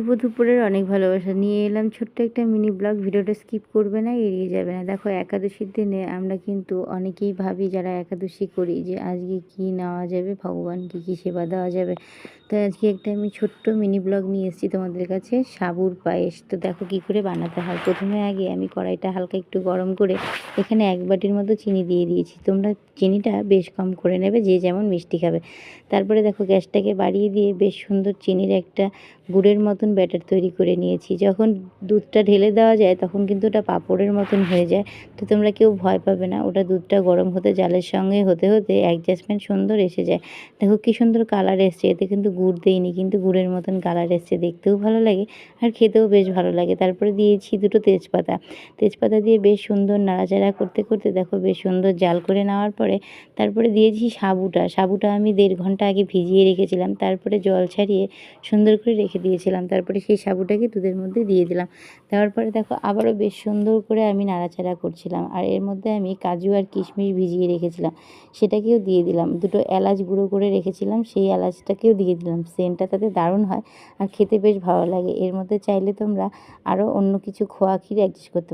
শুভ দুপুরের অনেক ভালোবাসা নিয়ে এলাম ছোট্ট একটা মিনি ব্লগ। ভিডিওটা স্কিপ করবে না, এড়িয়ে যাবে না। দেখো, একাদশীর দিনে আমরা কিন্তু অনেকেই ভাবি যারা একাদশী করি যে আজকে কি নেওয়া যাবে, ভগবানকে কি সেবা দেওয়া যাবে। তো আজকে একটা আমি ছোট্ট মিনি ব্লগ নিয়ে এসেছি তোমাদের কাছে, সাবুর পায়েস। তো দেখো কি করে বানাতে হয়। প্রথমে আগে আমি কড়াইটা হালকা একটু গরম করে এখানে 1 বাটির মতো চিনি দিয়ে দিয়েছি। তোমরা চিনিটা বেশ কম করে নেবে, যে যেমন মিষ্টি খাবে। তারপরে দেখো গ্যাসটাকে বাড়িয়ে দিয়ে বেশ সুন্দর চিনির একটা গুড়ের মতন ব্যাটার তৈরি করে নিয়েছি। যখন দুধটা ঢেলে দেওয়া যায় তখন কিন্তু ওটা পাঁপড়ের মতন হয়ে যায়। তো তোমরা কেউ ভয় পাবে না, ওটা দুধটা গরম হতে জালের সঙ্গে হতে হতে অ্যাডজাস্টমেন্ট সুন্দর এসে যায়। দেখো কী সুন্দর কালার এসছে, এতে কিন্তু গুড় দেইনি, কিন্তু গুড়ের মতন কালার এসছে, দেখতেও ভালো লাগে আর খেতেও বেশ ভালো লাগে। তারপরে দিয়েছি দুটো তেজপাতা। তেজপাতা দিয়ে বেশ সুন্দর নাড়াচাড়া করতে করতে দেখো বেশ সুন্দর জাল করে নেওয়ার পরে তারপরে দিয়েছি সাবুটা আমি 1.5 ঘন্টা আগে ভিজিয়ে রেখেছিলাম। তারপরে জল ছাড়িয়ে সুন্দর করে রেখে দিয়েছিলাম। তারপরে সেই সাবুটাকে দুধের মধ্যে দিয়ে দিলাম। দেওয়ার পরে দেখো আবারও বেশ সুন্দর করে আমি নাড়াচাড়া করছিলাম। আর এর মধ্যে আমি কাজু আর কিশমিশ ভিজিয়ে রেখেছিলাম, সেটাকেও দিয়ে দিলাম। দুটো এলাচ গুঁড়ো করে রেখেছিলাম, সেই এলাচটাকেও দিয়ে দিলাম। সেন্টটা তাতে দারুণ হয় আর খেতে বেশ ভালো লাগে। এর মধ্যে চাইলে তোমরা আরও অন্য কিছু খোয়া ক্ষীর অ্যাডজাস্ট করতে